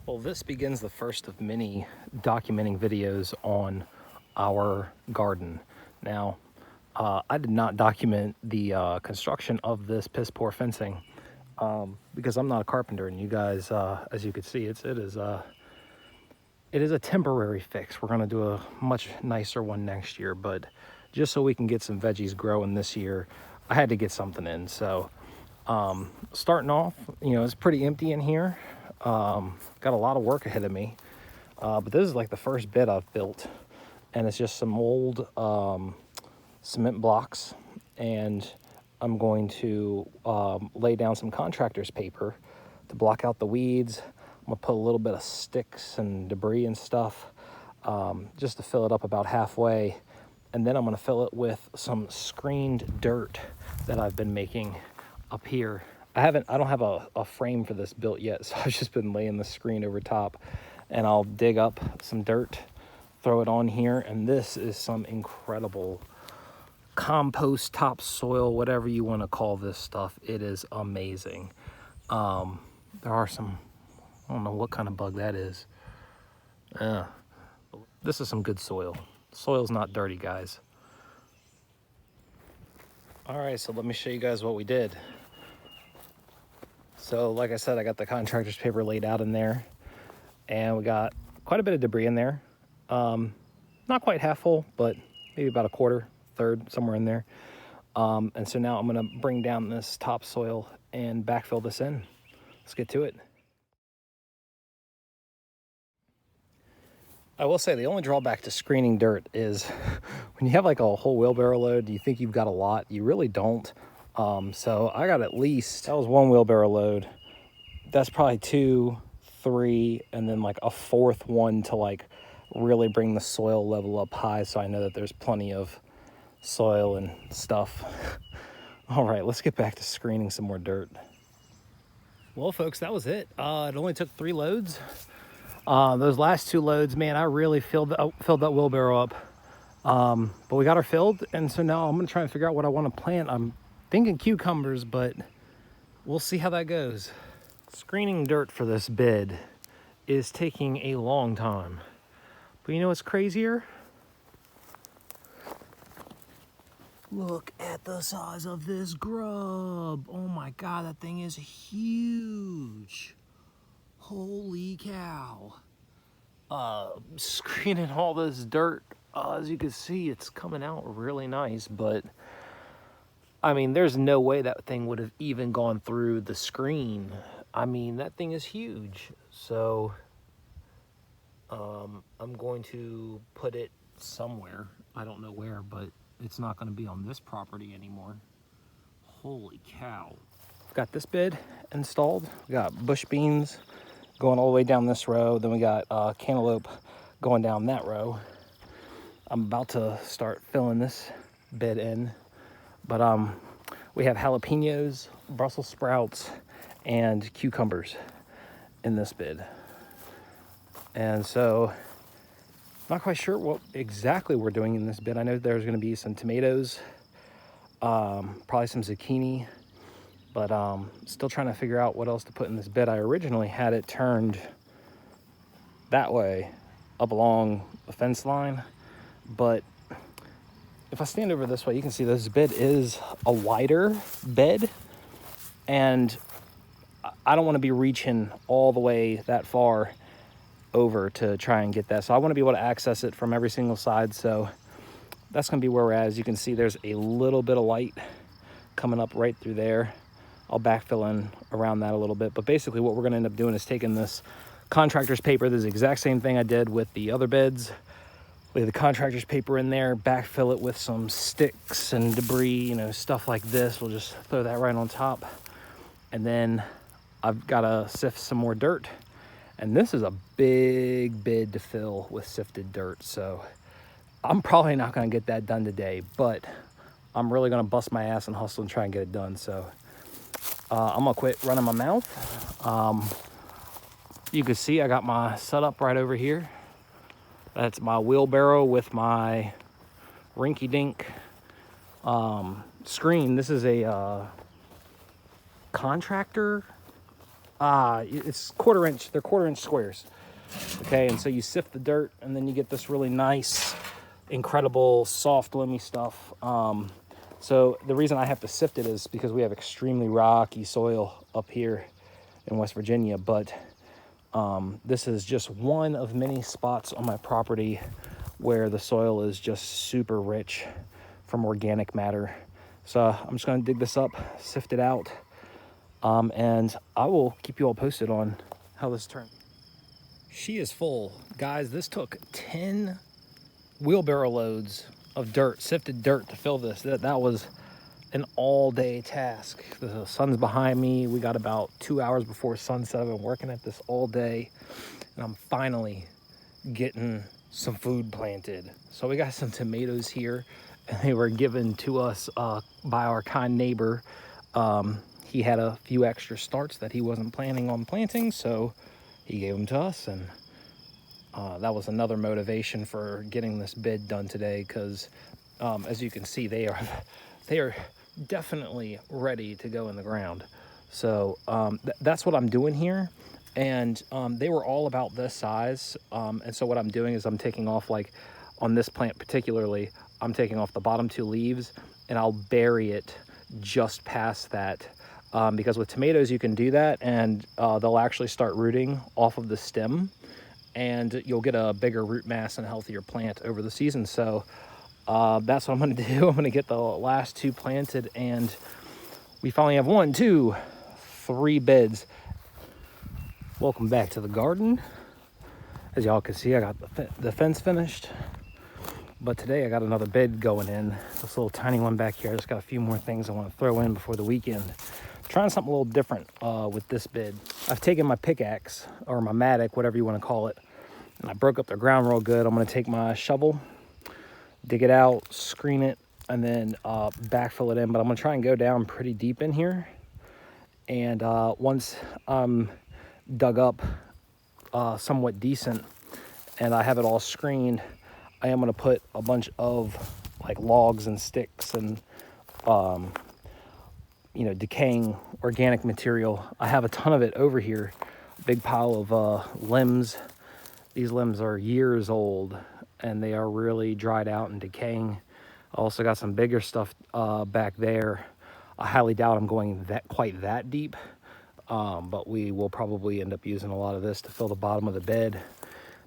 Well, this begins the first of many documenting videos on our garden. Now, I did not document the construction of this piss poor fencing because I'm not a carpenter, and you guys, as you can see, it is a temporary fix. We're gonna do a much nicer one next year, but just so we can get some veggies growing this year, I had to get something in. So starting off, it's pretty empty in here. Got a lot of work ahead of me, but this is like the first bed I've built, and it's just some old cement blocks, and I'm going to lay down some contractor's paper to block out the weeds. I'm gonna put a little bit of sticks and debris and stuff just to fill it up about halfway, and then I'm gonna fill it with some screened dirt that I've been making up here. I don't have a frame for this built yet, so I've just been laying the screen over top, and I'll dig up some dirt, throw it on here, and this is some incredible compost topsoil, whatever you want to call this stuff. It is amazing. There are some, I don't know what kind of bug that is. This is some good soil. Soil's not dirty, guys. All right, so let me show you guys what we did. So like I said, I got the contractor's paper laid out in there, and we got quite a bit of debris in there. Not quite half full, but maybe about a quarter, third, somewhere in there. And so now I'm gonna bring down this topsoil and backfill this in. Let's get to it. I will say the only drawback to screening dirt is when you have like a whole wheelbarrow load, you think you've got a lot, you really don't. So I got at least, that was one wheelbarrow load. That's probably 2, 3, and then like a fourth one to like really bring the soil level up high, so I know that there's plenty of soil and stuff. All right, let's get back to screening some more dirt. Well, folks, that was it. It only took 3 loads. Those last 2 loads, man, I really filled that wheelbarrow up. But we got her filled, and so now I'm gonna try and figure out what I want to plant. I'm thinking cucumbers, but we'll see how that goes. Screening dirt for this bed is taking a long time. But you know what's crazier? Look at the size of this grub. Oh my God, that thing is huge. Holy cow. Screening all this dirt, as you can see, it's coming out really nice, but I mean, there's no way that thing would have even gone through the screen. I mean, that thing is huge. So I'm going to put it somewhere. I don't know where, but it's not going to be on this property anymore. Holy cow. Got this bed installed. We got bush beans going all the way down this row. Then we got cantaloupe going down that row. I'm about to start filling this bed in, but we have jalapenos, Brussels sprouts, and cucumbers in this bed. And so not quite sure what exactly we're doing in this bed. I know there's going to be some tomatoes, probably some zucchini, but still trying to figure out what else to put in this bed. I originally had it turned that way up along the fence line, but if I stand over this way, you can see this bed is a wider bed, and I don't want to be reaching all the way that far over to try and get that. So I want to be able to access it from every single side. So that's going to be where we're at. As you can see, there's a little bit of light coming up right through there. I'll backfill in around that a little bit. But basically what we're going to end up doing is taking this contractor's paper. This is the exact same thing I did with the other beds. Lay the contractor's paper in there, backfill it with some sticks and debris, stuff like this. We'll just throw that right on top. And then I've got to sift some more dirt. And this is a big bed to fill with sifted dirt. So I'm probably not going to get that done today, but I'm really going to bust my ass and hustle and try and get it done. So I'm going to quit running my mouth. You can see I got my setup right over here. That's my wheelbarrow with my rinky-dink screen. This is a contractor it's quarter-inch. They're quarter-inch squares. Okay, and so you sift the dirt, and then you get this really nice, incredible, soft, loamy stuff. So the reason I have to sift it is because we have extremely rocky soil up here in West Virginia, but this is just one of many spots on my property where the soil is just super rich from organic matter. So I'm just going to dig this up, sift it out, and I will keep you all posted on how this turns. She is full. Guys, this took 10 wheelbarrow loads of dirt, sifted dirt, to fill this. That was an all-day task. The sun's behind me. We got about 2 hours before sunset. I've been working at this all day, and I'm finally getting some food planted. So we got some tomatoes here, and they were given to us by our kind neighbor. He had a few extra starts that he wasn't planning on planting, so he gave them to us, and that was another motivation for getting this bid done today, because as you can see, they are definitely ready to go in the ground. So that's what I'm doing here, and they were all about this size, and so what I'm doing is I'm taking off, like on this plant particularly, I'm taking off the bottom 2 leaves, and I'll bury it just past that, because with tomatoes you can do that, and they'll actually start rooting off of the stem, and you'll get a bigger root mass and a healthier plant over the season. So that's what I'm going to do. I'm going to get the last 2 planted, and we finally have 1, 2, 3 beds. Welcome back to the garden. As y'all can see, I got the fence finished, but today I got another bed going in. This little tiny one back here. I just got a few more things I want to throw in before the weekend. Trying something a little different with this bed. I've taken my pickaxe, or my mattock, whatever you want to call it, and I broke up the ground real good. I'm going to take my shovel, dig it out, screen it, and then backfill it in. But I'm going to try and go down pretty deep in here. And once I'm dug up somewhat decent and I have it all screened, I am going to put a bunch of like logs and sticks and decaying organic material. I have a ton of it over here, a big pile of limbs. These limbs are years old, and they are really dried out and decaying. I also got some bigger stuff back there. I highly doubt I'm going quite that deep, but we will probably end up using a lot of this to fill the bottom of the bed,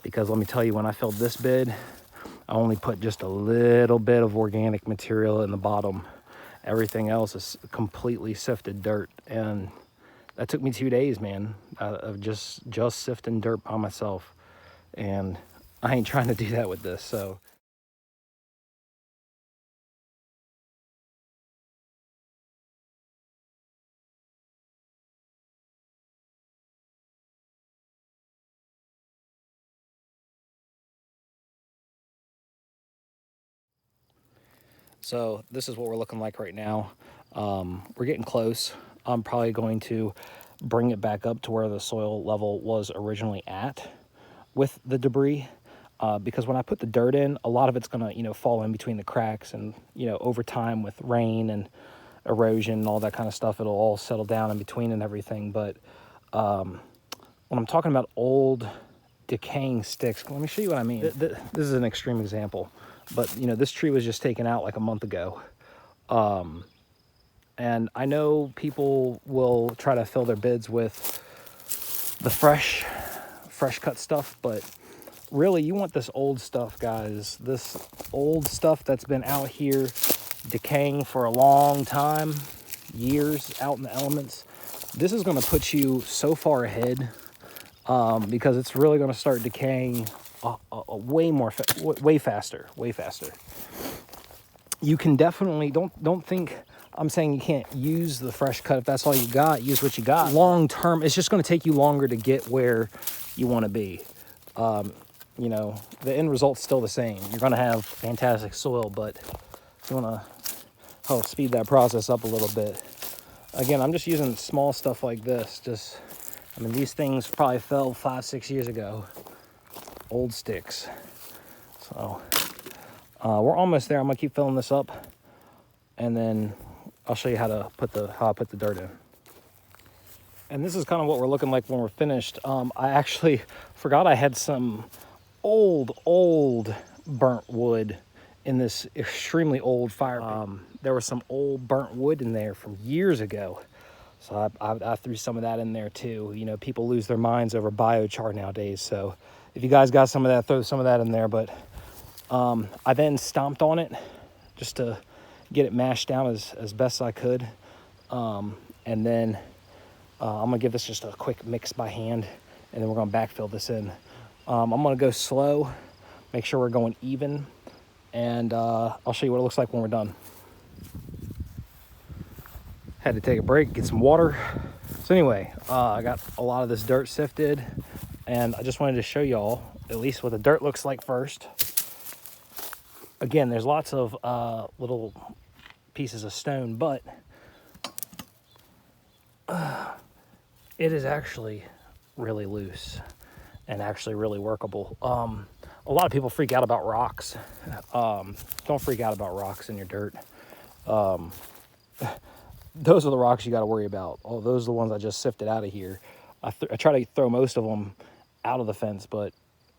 because let me tell you, when I filled this bed, I only put just a little bit of organic material in the bottom. Everything else is completely sifted dirt, and that took me 2 days, man, of just sifting dirt by myself. And I ain't trying to do that with this. So this is what we're looking like right now. We're getting close. I'm probably going to bring it back up to where the soil level was originally at with the debris, because when I put the dirt in, a lot of it's gonna fall in between the cracks, and over time with rain and erosion and all that kind of stuff, it'll all settle down in between and everything. But when I'm talking about old decaying sticks, let me show you what I mean. This is an extreme example, but this tree was just taken out like a month ago, and I know people will try to fill their beds with the fresh cut stuff, but really you want this old stuff, guys. This old stuff that's been out here decaying for a long time, years out in the elements. This is going to put you so far ahead, because it's really going to start decaying way faster. You can definitely don't think I'm saying you can't use the fresh cut. If that's all you got, use what you got. Long term, it's just going to take you longer to get where you want to be. The end result's still the same. You're going to have fantastic soil, but you want to help speed that process up a little bit. Again, I'm just using small stuff like this. These things probably fell 5-6 years ago. Old sticks. So we're almost there. I'm gonna keep filling this up, and then I'll show you how I put the dirt in. And this is kind of what we're looking like when we're finished. I actually forgot I had some old burnt wood in this extremely old fire pit. There was some old burnt wood in there from years ago. So I threw some of that in there too. You know, people lose their minds over biochar nowadays. So if you guys got some of that, throw some of that in there. But I then stomped on it just to get it mashed down as best I could. And then I'm gonna give this just a quick mix by hand, and then we're gonna backfill this in. I'm gonna go slow, make sure we're going even, and I'll show you what it looks like when we're done. Had to take a break, get some water. So anyway, I got a lot of this dirt sifted, and I just wanted to show y'all at least what the dirt looks like first. Again, there's lots of little pieces of stone, but it is actually really loose and actually really workable. A lot of people freak out about rocks. Don't freak out about rocks in your dirt. Those are the rocks you got to worry about. Oh, those are the ones I just sifted out of here. I try to throw most of them out of the fence, but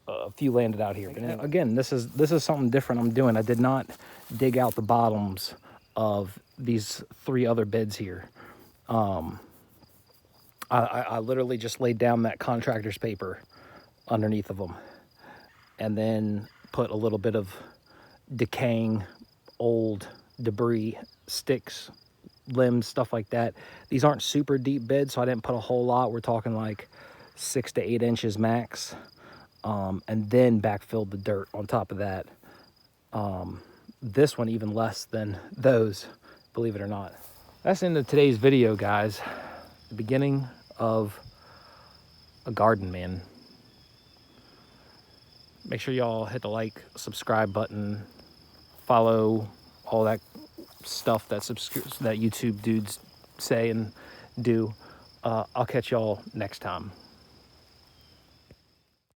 a few landed out here. And again, this is something different I'm doing. I did not dig out the bottoms of these 3 other beds here. I literally just laid down that contractor's paper underneath of them, and then put a little bit of decaying old debris, sticks, limbs, stuff like that. These aren't super deep beds, so I didn't put a whole lot. We're talking like 6 to 8 inches max. And then backfilled the dirt on top of that. This one even less than those, believe it or not. That's the end of today's video, guys. The beginning of a garden, man. Make sure y'all hit the like, subscribe button, follow all that stuff that YouTube dudes say and do. I'll catch y'all next time.